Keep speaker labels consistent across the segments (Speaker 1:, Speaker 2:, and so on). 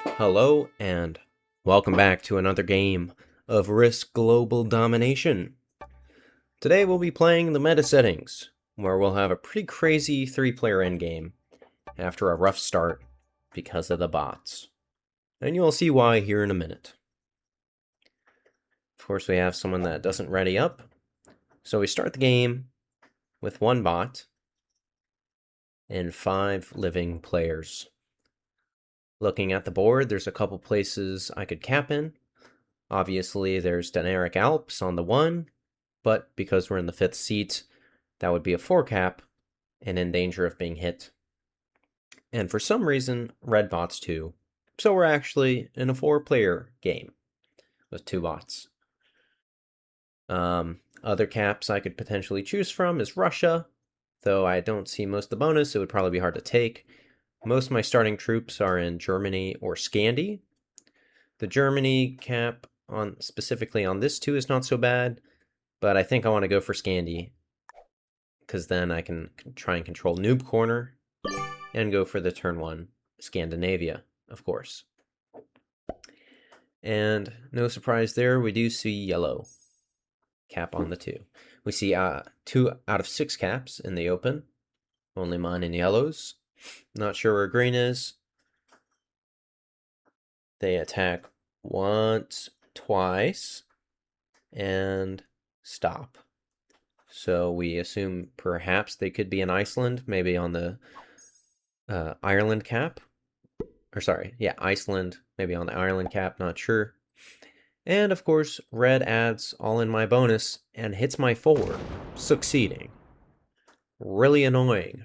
Speaker 1: Hello, and welcome back to another game of Risk Global Domination. Today we'll be playing the meta settings, where we'll have a pretty crazy 3-player endgame after a rough start because of the bots. And you'll see why here in a minute. Of course, we have someone that doesn't ready up, so we start the game with one bot and 5 living players. Looking at the board, there's a couple places I could cap in. Obviously, there's Deneric Alps on the 1, but because we're in the 5th seat, that would be a 4 cap and in danger of being hit. And for some reason, red bots 2. So we're actually in a 4-player game with 2 bots. Other caps I could potentially choose from is Russia, though I don't see most of the bonus, it would probably be hard to take. Most of my starting troops are in Germany or Scandi. The Germany cap specifically on this 2 is not so bad, but I think I want to go for Scandi, because then I can try and control Noob Corner and go for the turn 1 Scandinavia, of course. And no surprise there, we do see yellow cap on the 2. We see 2 out of 6 caps in the open, only mine in yellows. Not sure where green is. They attack once, twice, and stop. So we assume perhaps they could be in Iceland, maybe on the Ireland cap. Or sorry, yeah, Iceland, maybe on the Ireland cap, not sure. And of course, red adds all in my bonus and hits my 4, succeeding. Really annoying.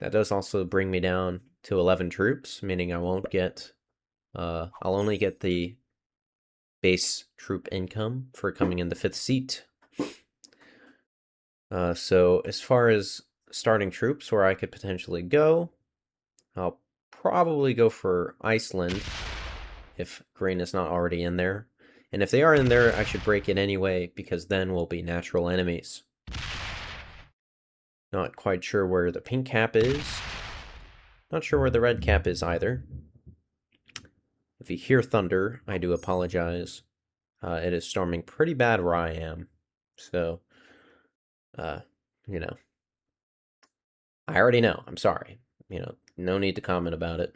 Speaker 1: That does also bring me down to 11 troops, meaning I won't get, I'll only get the base troop income for coming in the 5th seat. So as far as starting troops where I could potentially go, I'll probably go for Iceland if green is not already in there. And if they are in there, I should break it anyway, because then we'll be natural enemies. Not quite sure where the pink cap is. Not sure where the red cap is either. If you hear thunder, I do apologize. It is storming pretty bad where I am. So, you know. I already know. I'm sorry. No need to comment about it.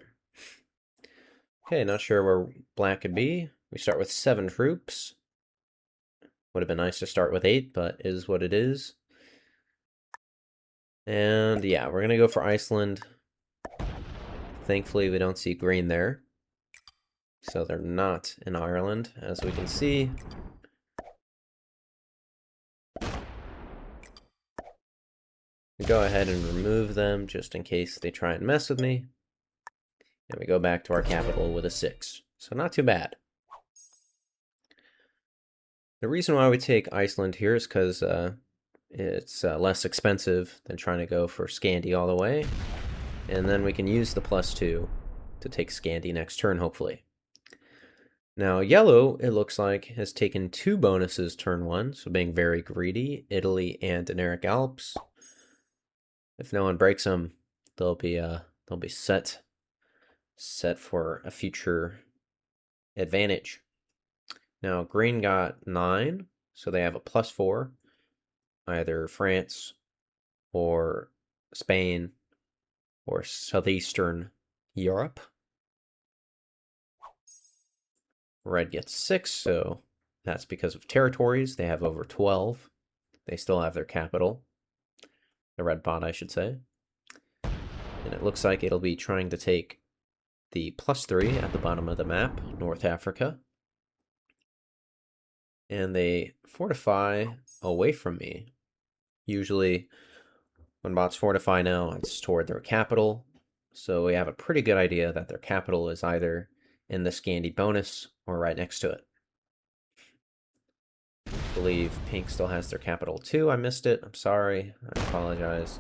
Speaker 1: Okay, not sure where black could be. We start with 7 troops. Would have been nice to start with 8, but is what it is. And yeah, we're going to go for Iceland. Thankfully, we don't see green there. So they're not in Ireland, as we can see. We go ahead and remove them just in case they try and mess with me. And we go back to our capital with a 6. So not too bad. The reason why we take Iceland here is because it's less expensive than trying to go for Scandi all the way. And then we can use the +2 to take Scandi next turn, hopefully. Now, yellow, it looks like, has taken 2 bonuses turn 1, so being very greedy. Italy and Deneric Alps. If no one breaks them, they'll be set for a future advantage. Now, green got 9, so they have a +4. Either France or Spain or southeastern Europe. Red gets 6, so that's because of territories. They have over 12. They still have their capital. The red bot, I should say. And it looks like it'll be trying to take the +3 at the bottom of the map, North Africa. And they fortify away from me. Usually, when bots fortify now, it's toward their capital. So we have a pretty good idea that their capital is either in the Scandi bonus or right next to it. I believe pink still has their capital too. I missed it. I'm sorry. I apologize.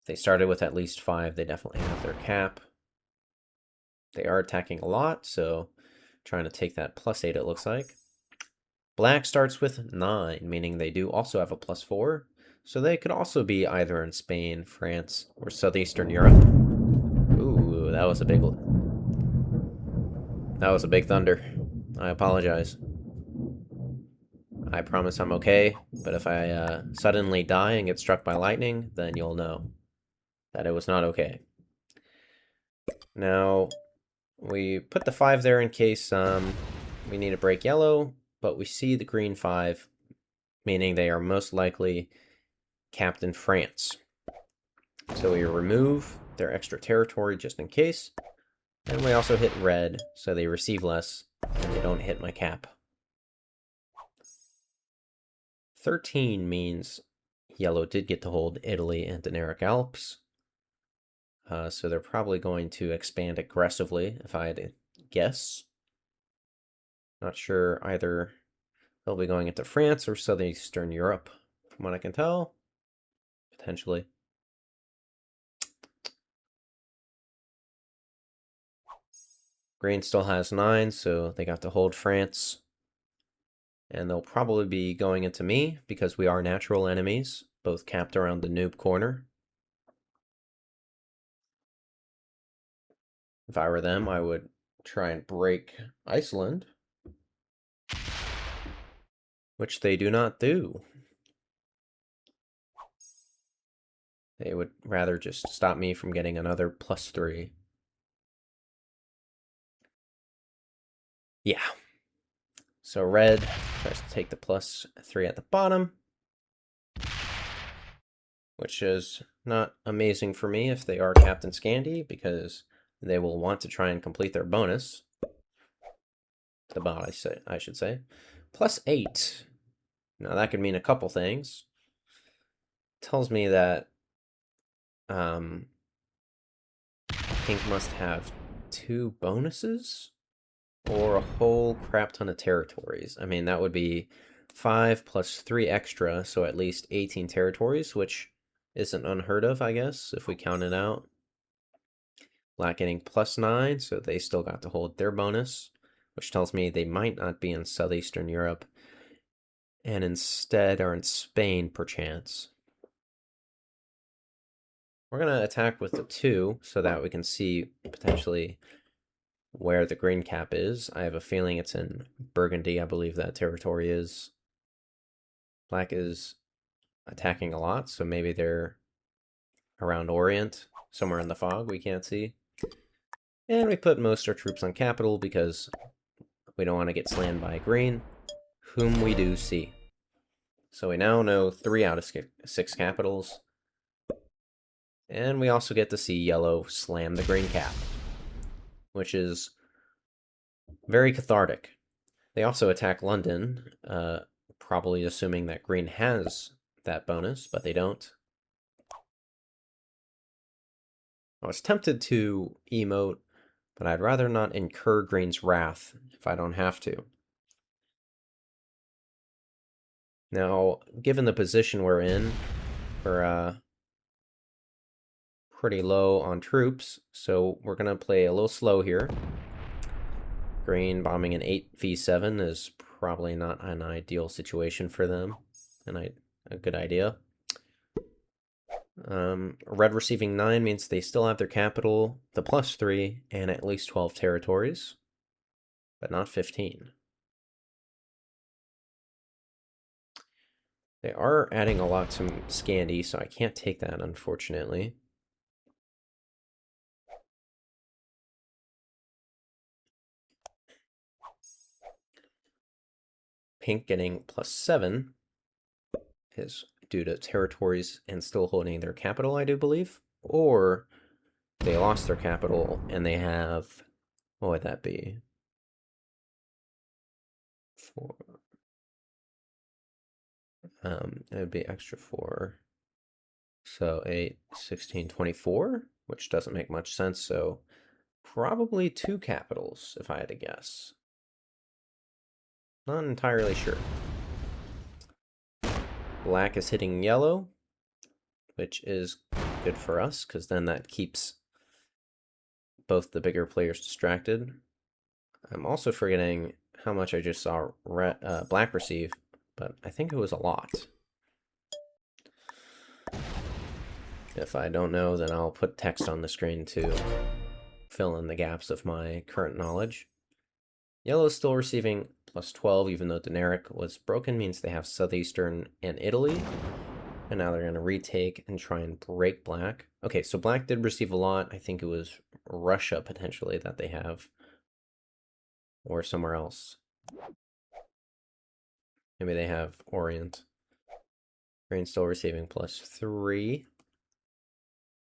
Speaker 1: If they started with at least 5, they definitely have their cap. They are attacking a lot, so trying to take that +8, it looks like. Black starts with 9, meaning they do also have a +4. So they could also be either in Spain, France, or southeastern Europe. Ooh, that was a big one. That was a big thunder. I apologize. I promise I'm okay, but if I suddenly die and get struck by lightning, then you'll know that it was not okay. Now, we put the 5 there in case we need to break yellow, but we see the green 5, meaning they are most likely capped in France. So we remove their extra territory just in case, and we also hit red, so they receive less, and they don't hit my cap. 13 means yellow did get to hold Italy and Dinaric Alps, so they're probably going to expand aggressively, if I had to guess. Not sure either they'll be going into France or southeastern Europe, from what I can tell. Potentially. Green still has 9, so they got to hold France. And they'll probably be going into me, because we are natural enemies, both capped around the noob corner. If I were them, I would try and break Iceland, which they do not do. They would rather just stop me from getting another +3. Yeah. So red tries to take the +3 at the bottom, which is not amazing for me if they are Captain Scandi, because they will want to try and complete their bonus. The bot, I should say. +8. Now that could mean a couple things. Tells me that pink must have 2 bonuses or a whole crap ton of territories. I mean, that would be 5 plus 3 extra, so at least 18 territories, which isn't unheard of, I guess, if we count it out. Black getting +9, so they still got to hold their bonus, which tells me they might not be in southeastern Europe, and instead are in Spain, perchance. We're going to attack with the 2, so that we can see potentially where the green cap is. I have a feeling it's in Burgundy, I believe that territory is. Black is attacking a lot, so maybe they're around Orient, somewhere in the fog we can't see. And we put most of our troops on capital because we don't want to get slammed by green, whom we do see. So we now know 3 out of 6 capitals. And we also get to see yellow slam the green cap, which is very cathartic. They also attack London, probably assuming that green has that bonus, but they don't. I was tempted to emote, but I'd rather not incur green's wrath if I don't have to. Now, given the position we're in, we're pretty low on troops, so we're going to play a little slow here. Green bombing an 8v7 is probably not an ideal situation for them, and a good idea. Red receiving 9 means they still have their capital, the +3, and at least 12 territories, but not 15. They are adding a lot to Scandi, so I can't take that, unfortunately. Pink getting +7 is due to territories and still holding their capital, I do believe. Or they lost their capital and they have, what would that be? 4. It would be extra 4. So 8, 16, 24, which doesn't make much sense. So probably 2 capitals, if I had to guess. Not entirely sure. Black is hitting yellow, which is good for us, because then that keeps both the bigger players distracted. I'm also forgetting how much I just saw black receive, but I think it was a lot. If I don't know, then I'll put text on the screen to fill in the gaps of my current knowledge. Yellow's still receiving plus 12, even though Deneric was broken, means they have Southeastern and Italy. And now they're going to retake and try and break Black. Okay, so Black did receive a lot. I think it was Russia, potentially, that they have. Or somewhere else. Maybe they have Orient. Green's still receiving plus 3.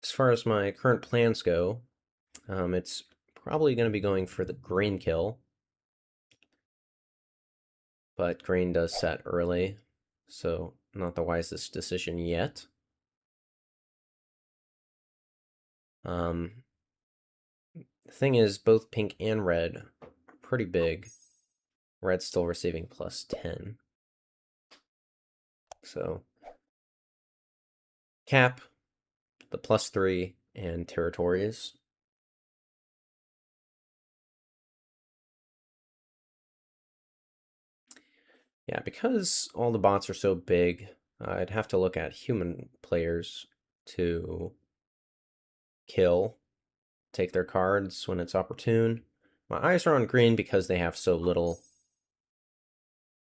Speaker 1: As far as my current plans go, it's probably going to be going for the green kill. But green does set early, so not the wisest decision yet. The thing is, both pink and red are pretty big. Red's still receiving plus 10. So, cap, the plus 3, and territories. Yeah, because all the bots are so big, I'd have to look at human players to kill, take their cards when it's opportune. My eyes are on green because they have so little.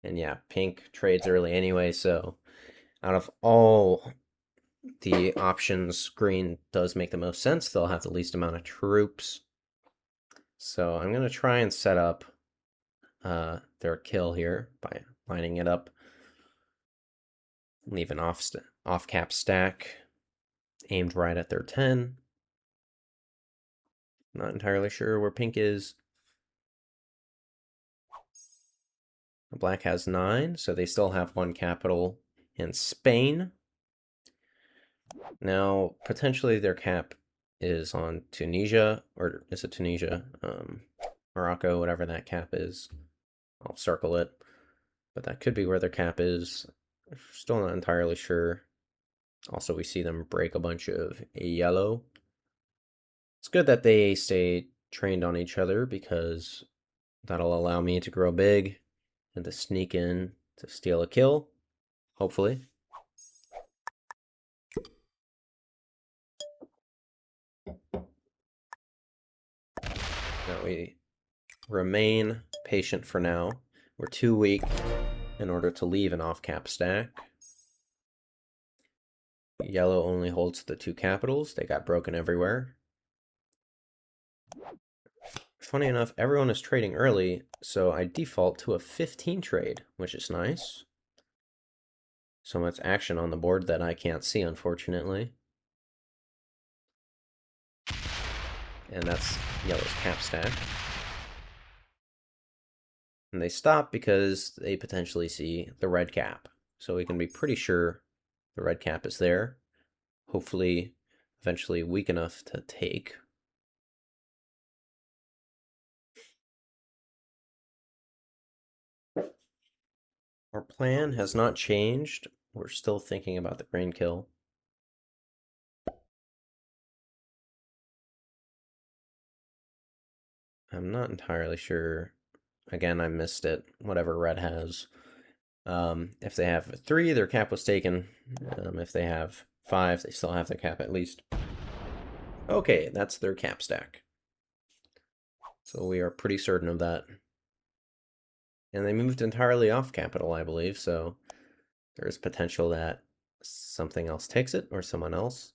Speaker 1: And yeah, pink trades early anyway, so out of all the options, green does make the most sense. They'll have the least amount of troops. So I'm going to try and set up their kill here by lining it up. Leave an off cap stack aimed right at their 10. Not entirely sure where pink is. Black has 9, so they still have 1 capital in Spain. Now, potentially their cap is on Tunisia, or is it Tunisia? Morocco, whatever that cap is. I'll circle it. But that could be where their cap is. Still not entirely sure. Also, we see them break a bunch of yellow. It's good that they stay trained on each other because that'll allow me to grow big and to sneak in to steal a kill, hopefully. Now we remain patient for now. We're too weak in order to leave an off-cap stack. Yellow only holds the 2 capitals. They got broken everywhere. Funny enough, everyone is trading early, so I default to a 15 trade, which is nice. So much action on the board that I can't see, unfortunately. And that's yellow's cap stack. And they stop because they potentially see the red cap. So we can be pretty sure the red cap is there. Hopefully, eventually weak enough to take. Our plan has not changed. We're still thinking about the green kill. I'm not entirely sure. Again, I missed it. Whatever red has. If they have 3, their cap was taken. If they have 5, they still have their cap at least. Okay, that's their cap stack. So we are pretty certain of that. And they moved entirely off capital, I believe, so there's potential that something else takes it, or someone else.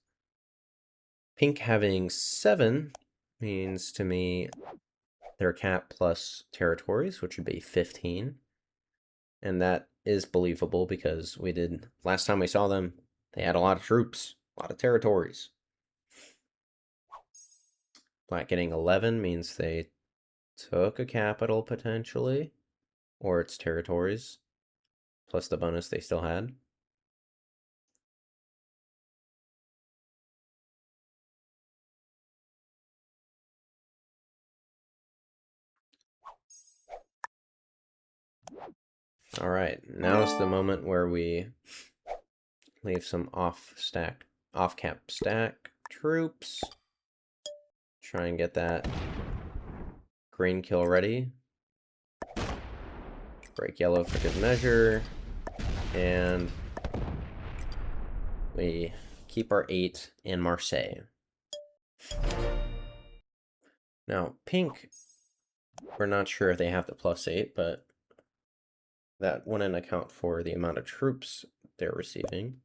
Speaker 1: Pink having 7 means to me their cap plus territories, which would be 15. And that is believable because we did, last time we saw them, they had a lot of troops, a lot of territories. Black getting 11 means they took a capital potentially, or its territories, plus the bonus they still had. All right, now's the moment where we leave some off-cap stack troops. Try and get that green kill ready. Break yellow for good measure. And we keep our 8 in Marseille. Now, pink We're not sure if they have the +8, but that wouldn't account for the amount of troops they're receiving.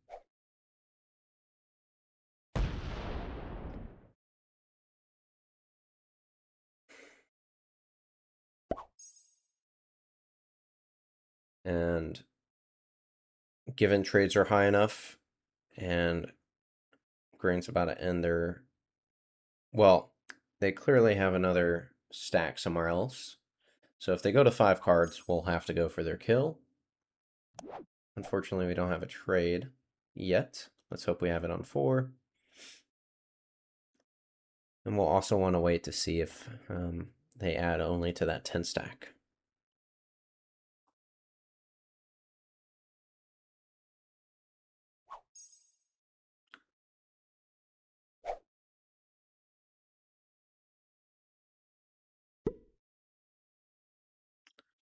Speaker 1: And given trades are high enough and Green's about to end their... Well, they clearly have another stack somewhere else. So if they go to 5 cards, we'll have to go for their kill. Unfortunately, we don't have a trade yet. Let's hope we have it on 4. And we'll also want to wait to see if they add only to that 10 stack.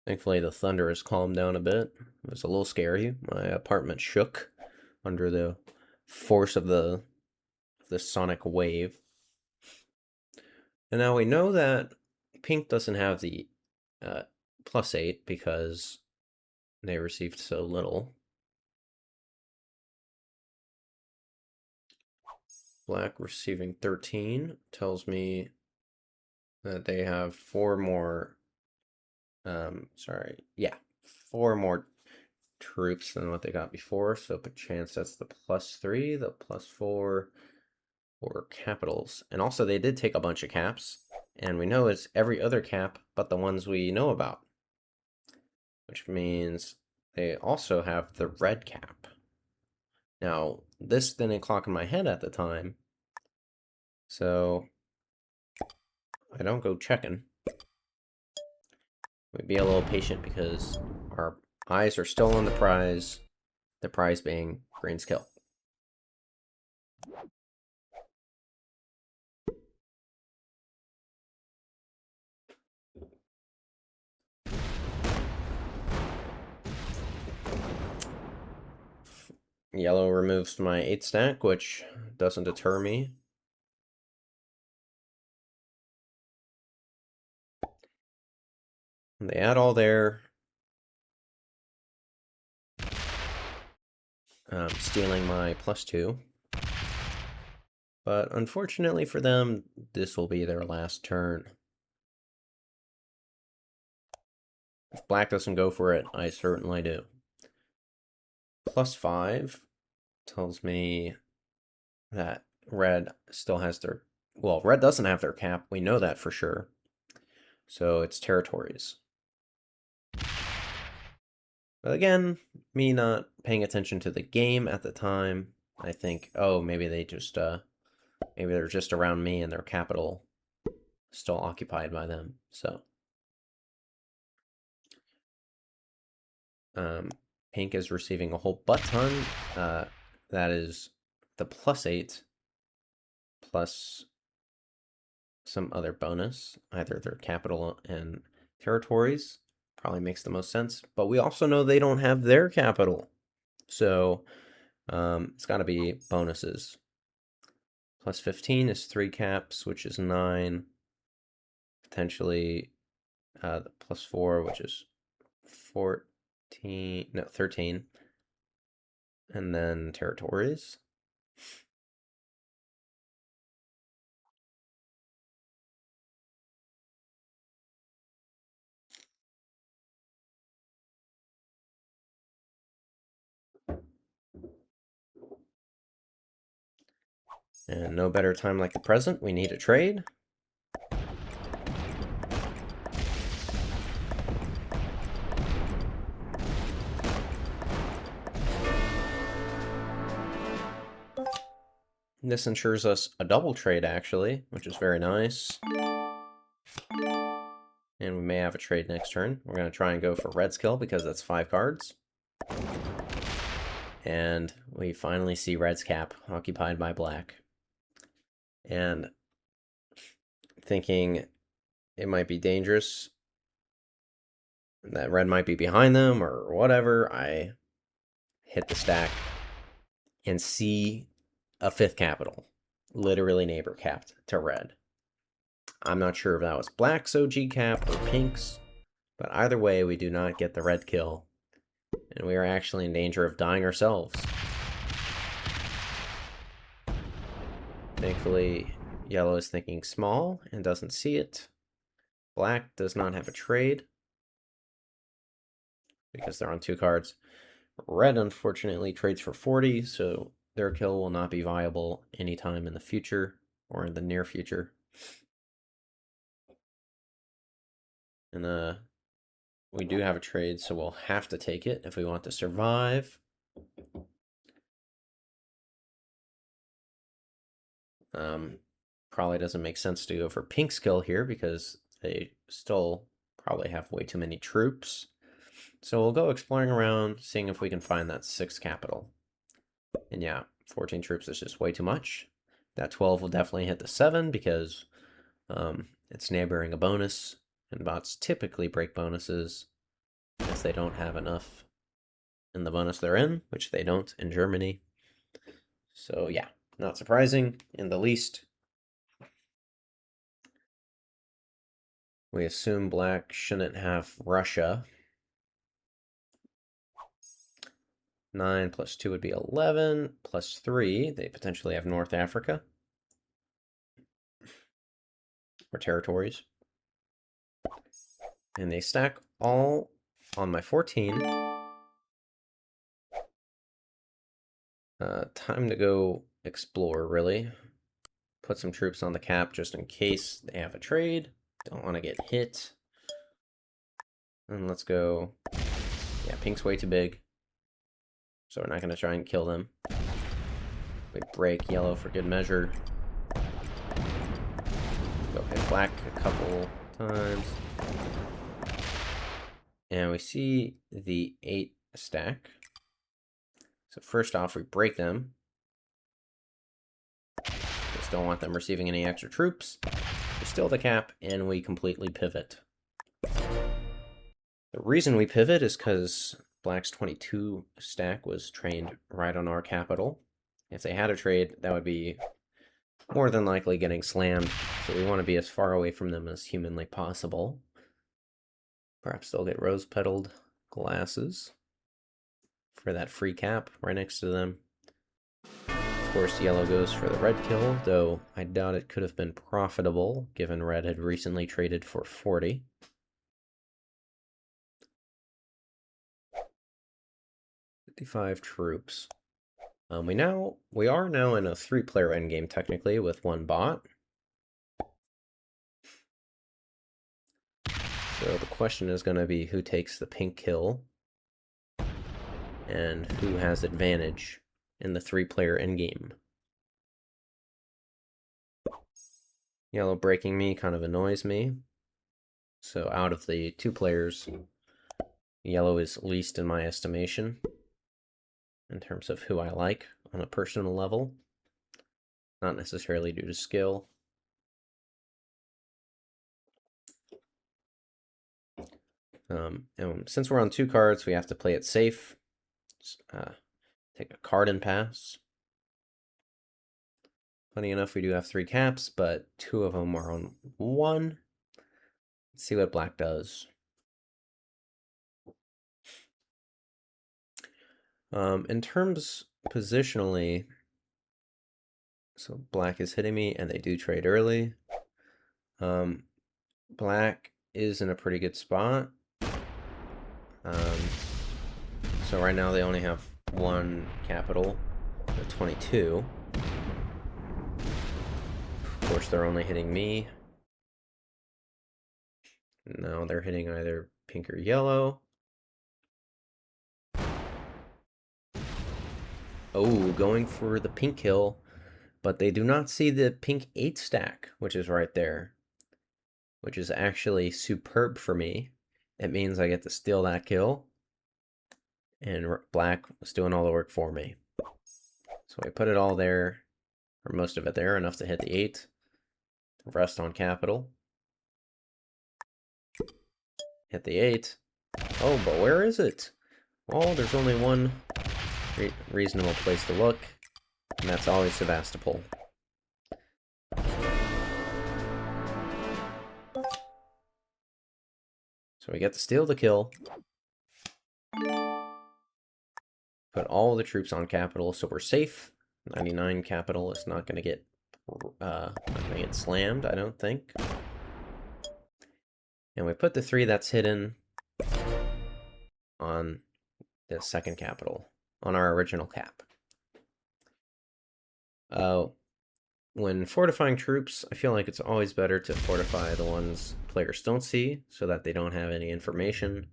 Speaker 1: Thankfully, the thunder has calmed down a bit. It was a little scary. My apartment shook under the force of the sonic wave. And now we know that pink doesn't have the +8 because they received so little. Black receiving 13 tells me that they have 4 more, 4 more troops than what they got before. So perchance that's the +3, the +4, or capitals. And also they did take a bunch of caps, and we know it's every other cap but the ones we know about, which means they also have the red cap. Now, this didn't clock in my head at the time, so I don't go checking. We'd be a little patient because our eyes are still on the prize being Green's kill. Yellow removes my 8 stack, which doesn't deter me. They add all their stealing my +2. But unfortunately for them, this will be their last turn. If black doesn't go for it, I certainly do. +5 tells me that red still has their... Well, red doesn't have their cap. We know that for sure. So it's territories. But again, me not paying attention to the game at the time, I think, oh, maybe they just, maybe they're just around me and their capital still occupied by them. So, pink is receiving a whole butt ton. That is the +8 plus some other bonus, either their capital and territories. Probably makes the most sense. But we also know they don't have their capital. So it's got to be bonuses. +15 is 3 caps, which is 9. Potentially the +4, which is 13. And then territories. And no better time like the present. We need a trade. This ensures us a double trade, actually, which is very nice. And we may have a trade next turn. We're going to try and go for red's kill because that's 5 cards. And we finally see red's cap occupied by black. And thinking it might be dangerous, that red might be behind them or whatever, I hit the stack and see a 5th capital, literally neighbor capped to red. I'm not sure if that was black's OG cap or pink's, but either way, we do not get the red kill. And we are actually in danger of dying ourselves. Thankfully, yellow is thinking small and doesn't see it. Black does not have a trade because they're on 2 cards. Red, unfortunately, trades for 40, so their kill will not be viable anytime in the future or in the near future. And we do have a trade, so we'll have to take it if we want to survive. Probably doesn't make sense to go for pink's kill here because they still probably have way too many troops. So we'll go exploring around, seeing if we can find that 6 capital. And yeah, 14 troops is just way too much. That 12 will definitely hit the 7 because it's neighboring a bonus, and bots typically break bonuses if they don't have enough in the bonus they're in, which they don't in Germany. So yeah, not surprising in the least. We assume black shouldn't have Russia. 9 plus 2 would be 11, plus 3, they potentially have North Africa. Or territories. And they stack all on my 14. Time to go explore, really. Put some troops on the cap just in case they have a trade. Don't want to get hit. And let's go. Yeah, pink's way too big. So we're not going to try and kill them. We break yellow for good measure. Go hit black a couple times. And we see the 8 stack. So first off, we break them. Just don't want them receiving any extra troops. We steal the cap, and we completely pivot. The reason we pivot is because black's 22 stack was trained right on our capital. If they had a trade, that would be more than likely getting slammed. So we want to be as far away from them as humanly possible. Perhaps they'll get rose-petaled glasses for that free cap right next to them. Of course, yellow goes for the red kill, though I doubt it could have been profitable, given red had recently traded for 40. $55 troops. We are now in a 3-player endgame, technically, with 1 bot. So the question is going to be who takes the pink kill and who has advantage in the 3-player endgame. Yellow breaking me kind of annoys me. So out of the 2 players, yellow is least in my estimation in terms of who I like on a personal level, not necessarily due to skill. And since we're on 2 cards, we have to play it safe. Take a card and pass. Funny enough, we do have 3 caps, but 2 of them are on 1. Let's see what black does. In terms positionally, so black is hitting me, and they do trade early. Black is in a pretty good spot. So right now they only have 1 capital, at 22. Of course, they're only hitting me. Now they're hitting either pink or yellow. Oh, going for the pink kill, but they do not see the pink 8 stack, which is right there, which is actually superb for me. It means I get to steal that kill, and black was doing all the work for me. So I put it all there, or most of it there, enough to hit the 8. Rest on capital. Hit the 8. Oh, but where is it? Well, there's only one reasonable place to look, and that's always Sevastopol. So we get to steal the kill. Put all the troops on capital, so we're safe. 99 capital is not gonna get slammed, I don't think. And we put the 3 that's hidden on the second capital, on our original cap. When fortifying troops, I feel like it's always better to fortify the ones players don't see, so that they don't have any information.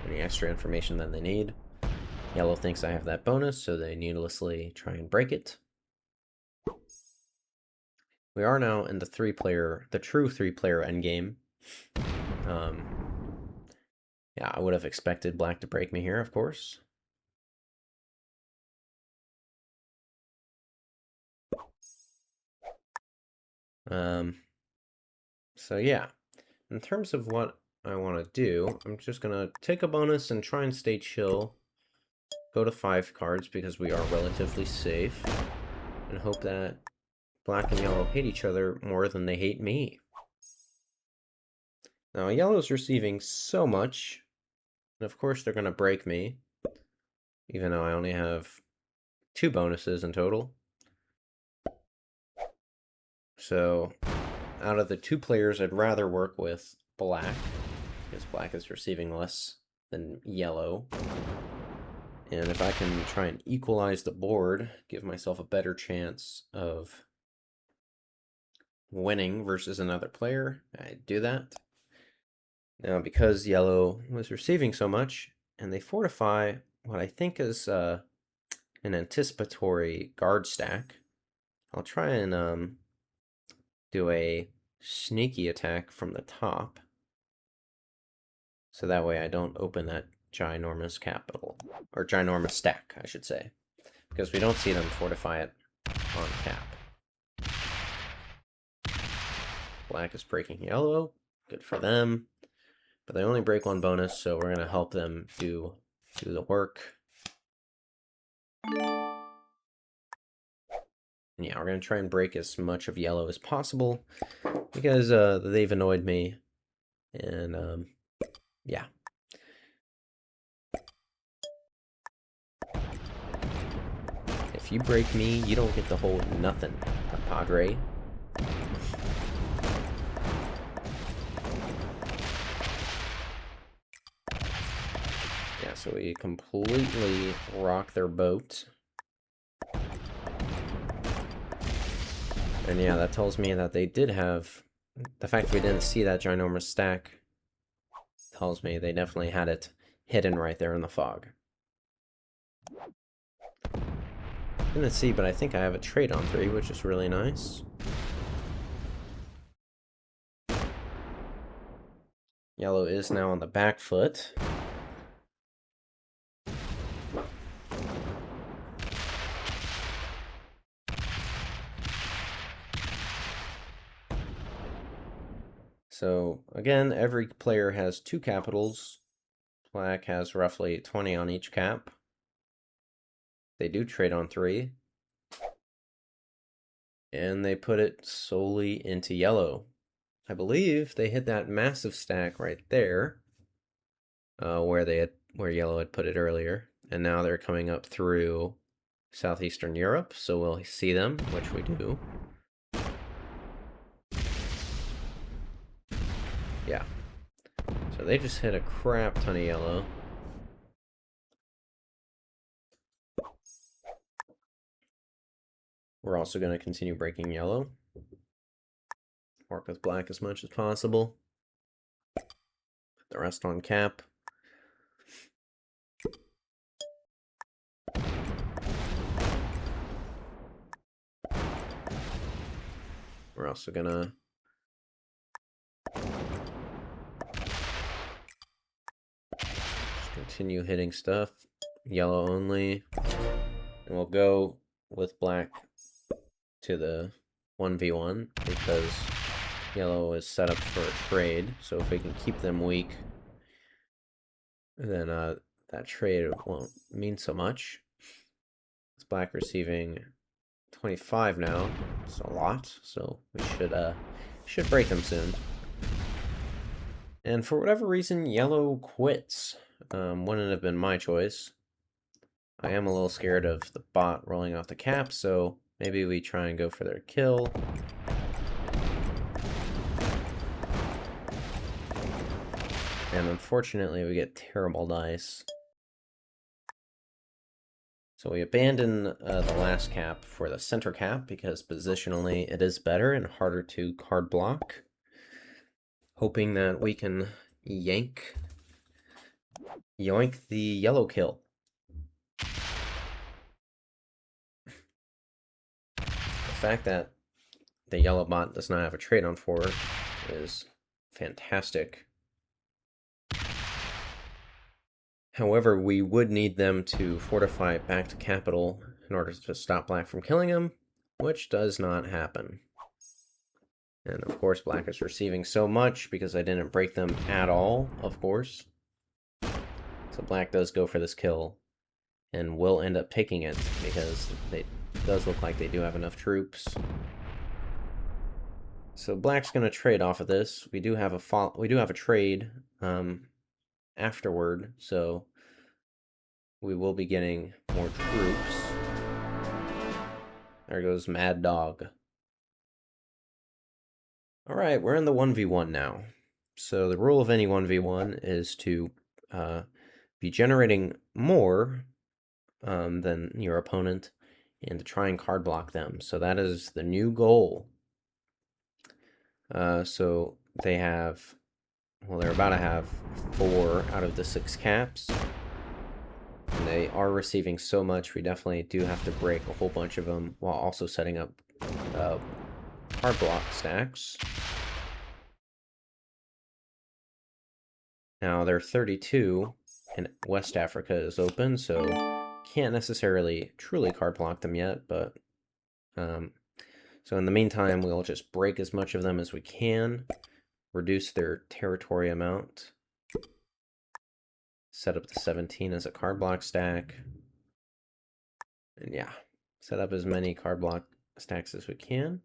Speaker 1: Any extra information than they need. Yellow thinks I have that bonus, so they needlessly try and break it. We are now in the true 3-player endgame. Yeah, I would have expected black to break me here, of course. So yeah, in terms of what I want to do, I'm just going to take a bonus and try and stay chill. Go to 5 cards because we are relatively safe. And hope that black and yellow hate each other more than they hate me. Now, yellow's receiving so much. And of course they're going to break me. Even though I only have 2 bonuses in total. So, out of the 2 players, I'd rather work with black, because black is receiving less than yellow. And if I can try and equalize the board, give myself a better chance of winning versus another player, I'd do that. Now, because yellow was receiving so much, and they fortify what I think is an anticipatory guard stack, I'll try and do a sneaky attack from the top. So that way I don't open that ginormous capital. Or ginormous stack, I should say. Because we don't see them fortify it on cap. Black is breaking yellow. Good for them. But they only break 1 bonus, so we're going to help them do the work. Yeah, we're going to try and break as much of yellow as possible, because they've annoyed me, and yeah. If you break me, you don't get to hold nothing, Padre. Yeah, so we completely rock their boat. And yeah, that tells me that they did have... The fact that we didn't see that ginormous stack tells me they definitely had it hidden right there in the fog. Didn't see, but I think I have a trade on 3, which is really nice. Yellow is now on the back foot. So, again, every player has 2 capitals. Black has roughly 20 on each cap. They do trade on 3. And they put it solely into yellow. I believe they hit that massive stack right there, where yellow had put it earlier. And now they're coming up through southeastern Europe, so we'll see them, which we do. Yeah. So they just hit a crap ton of yellow. We're also going to continue breaking yellow. Work with black as much as possible. Put the rest on cap. We're also going to continue hitting stuff. Yellow only. And we'll go with black to the 1v1 because yellow is set up for a trade. So if we can keep them weak, then that trade won't mean so much. It's black receiving 25 now. It's a lot, so we Should break them soon. And for whatever reason, yellow quits. Wouldn't have been my choice. I am a little scared of the bot rolling off the cap, so maybe we try and go for their kill. And unfortunately, we get terrible dice. So we abandon the last cap for the center cap because positionally it is better and harder to card block. Hoping that we can yoink the yellow kill. The fact that the yellow bot does not have a trade on forward is fantastic. However, we would need them to fortify back to capital in order to stop black from killing him, which does not happen. And of course, black is receiving so much because I didn't break them at all, of course. So black does go for this kill and will end up taking it because it does look like they do have enough troops. So black's going to trade off of this. We do have a trade afterward, so we will be getting more troops. There goes Mad Dog. Alright, we're in the 1v1 now. So the rule of any 1v1 is to be generating more than your opponent and to try and card block them. So that is the new goal. So they have, well, they're about to have 4 out of the 6 caps. And they are receiving so much, we definitely do have to break a whole bunch of them while also setting up card block stacks. Now they're 32, and West Africa is open, so can't necessarily truly card block them yet, but so in the meantime, we'll just break as much of them as we can, reduce their territory amount, set up the 17 as a card block stack, and yeah, set up as many card block stacks as we can.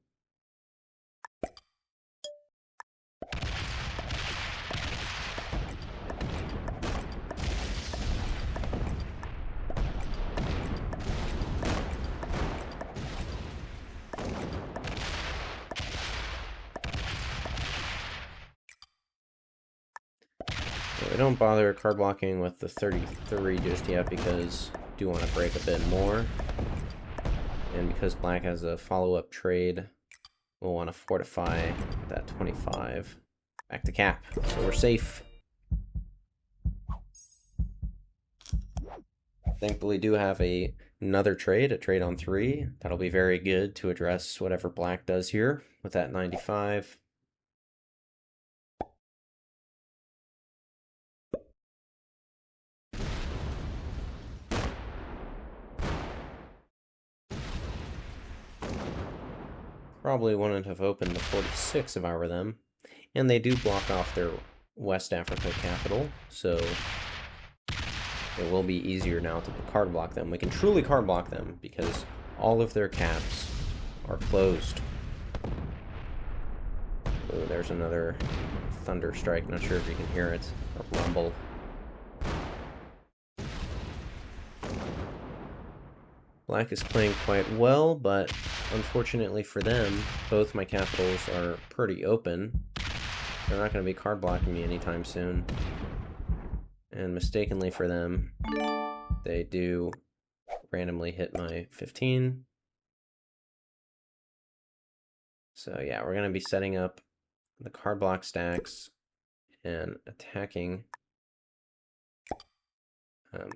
Speaker 1: We don't bother card blocking with the 33 just yet because I do want to break a bit more. And because black has a follow-up trade, we'll want to fortify that 25 back to cap. So we're safe. Thankfully do have another trade, a trade on 3. That'll be very good to address whatever black does here with that 95. Probably wouldn't have opened the 46 if I were them. And they do block off their West Africa capital, so it will be easier now to card block them. We can truly card block them because all of their caps are closed. Oh, there's another thunder strike. Not sure if you can hear it. Or rumble. Black is playing quite well, but unfortunately for them, both my capitals are pretty open. They're not going to be card blocking me anytime soon. And mistakenly for them, they do randomly hit my 15. So yeah, we're going to be setting up the card block stacks and attacking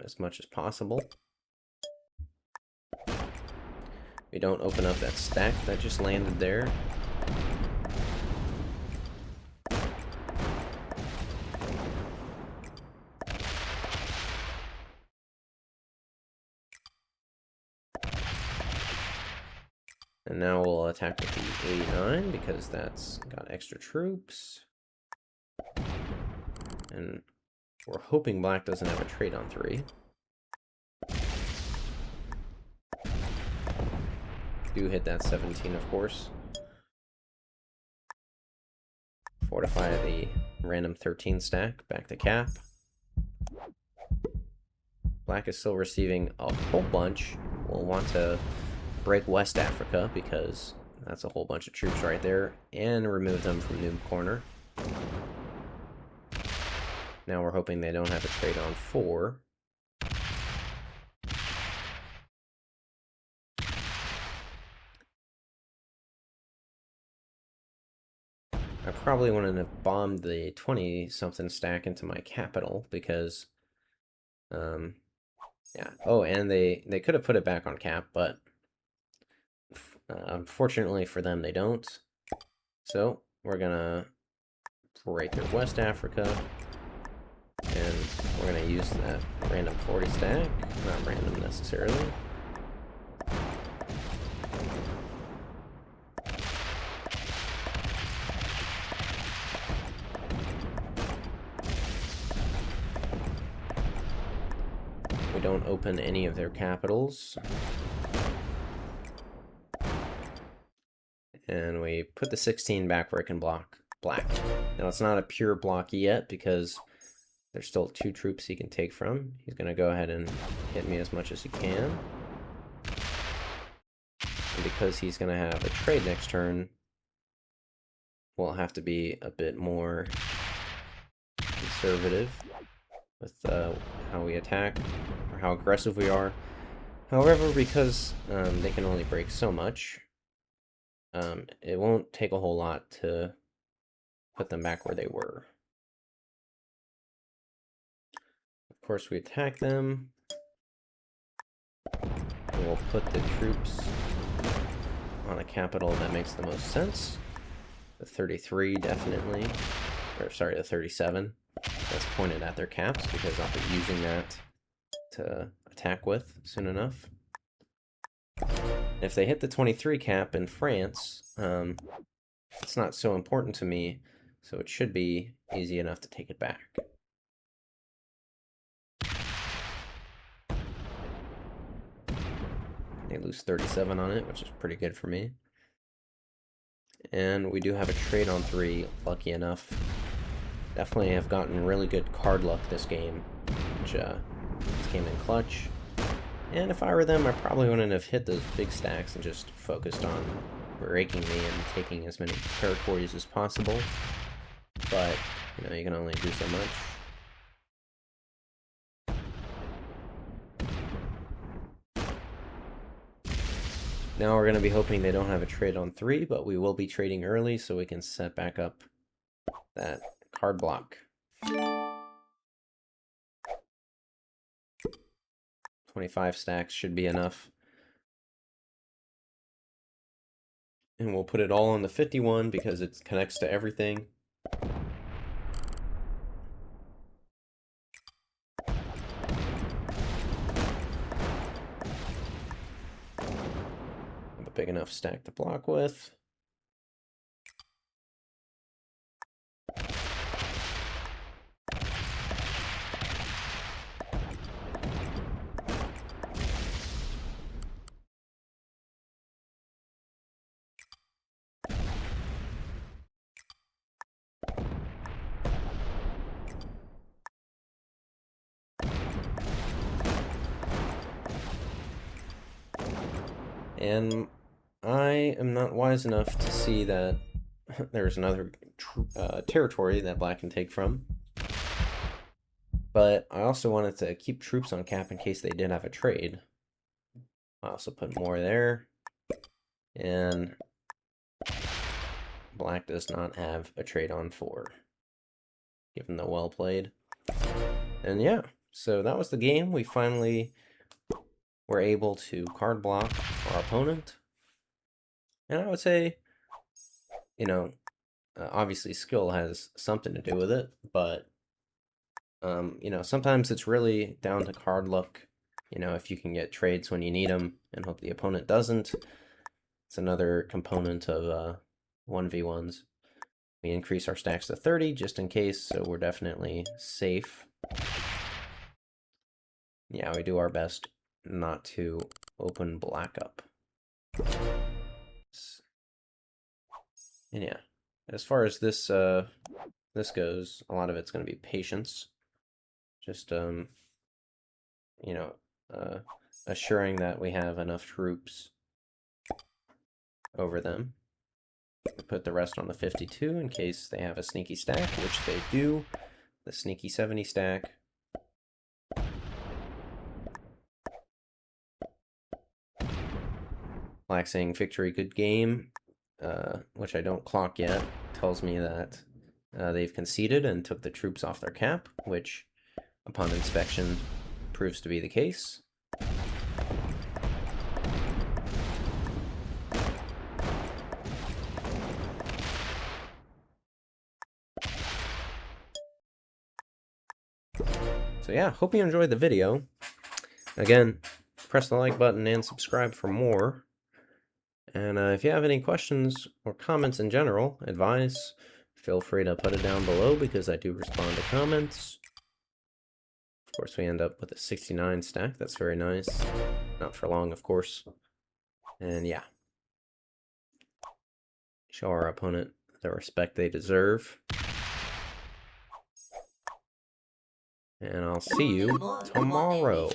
Speaker 1: as much as possible. We don't open up that stack that just landed there. And now we'll attack with the 89 because that's got extra troops. And we're hoping black doesn't have a trade on 3. Do hit that 17, of course. Fortify the random 13 stack back to cap. Black is still receiving a whole bunch. We'll want to break West Africa because that's a whole bunch of troops right there, and remove them from Noob Corner. Now we're hoping they don't have a trade on 4. I probably wouldn't have bombed the 20-something stack into my capital because, yeah. Oh, and they could have put it back on cap, but unfortunately for them, they don't. So we're gonna break their West Africa, and we're gonna use that random 40 stack. Not random necessarily. We don't open any of their capitals. And we put the 16 back where it can block black. Now it's not a pure block yet because there's still 2 troops he can take from. He's going to go ahead and hit me as much as he can. And because he's going to have a trade next turn, we'll have to be a bit more conservative with how we attack, or how aggressive we are. However, because they can only break so much, it won't take a whole lot to put them back where they were. Of course, we attack them. And we'll put the troops on a capital that makes the most sense. The 33, definitely. Or, sorry, the 37. That's pointed at their caps because I'll be using that to attack with soon enough. If they hit the 23 cap in France, it's not so important to me, so it should be easy enough to take it back. They lose 37 on it, which is pretty good for me. And we do have a trade on 3, lucky enough. Definitely have gotten really good card luck this game, which came in clutch. And if I were them, I probably wouldn't have hit those big stacks and just focused on breaking me and taking as many territories as possible. But, you know, you can only do so much. Now we're going to be hoping they don't have a trade on 3, but we will be trading early so we can set back up that card block. 25 stacks should be enough. And we'll put it all on the 51 because it connects to everything. Have a big enough stack to block with. And I am not wise enough to see that there's another territory that black can take from. But I also wanted to keep troops on cap in case they did have a trade. I also put more there. And black does not have a trade on 4. Given the well played. And yeah, so that was the game. We finally were able to card block our opponent. And I would say, you know, obviously skill has something to do with it, but, you know, sometimes it's really down to card luck. You know, if you can get trades when you need them and hope the opponent doesn't. It's another component of 1v1s. We increase our stacks to 30 just in case, so we're definitely safe. Yeah, we do our best not to open black up. And yeah, As far as this this goes, a lot of it's going to be patience. Just you know, uh, assuring that we have enough troops over them. Put the rest on the 52 in case they have a sneaky stack, which they do. The sneaky 70 stack. Black saying victory, good game, which I don't clock yet, tells me that they've conceded and took the troops off their cap, which upon inspection proves to be the case. So yeah, hope you enjoyed the video. Again, press the like button and subscribe for more. And if you have any questions or comments in general, advice, feel free to put it down below because I do respond to comments. Of course, we end up with a 69 stack. That's very nice. Not for long, of course. And yeah. Show our opponent the respect they deserve. And I'll see you tomorrow.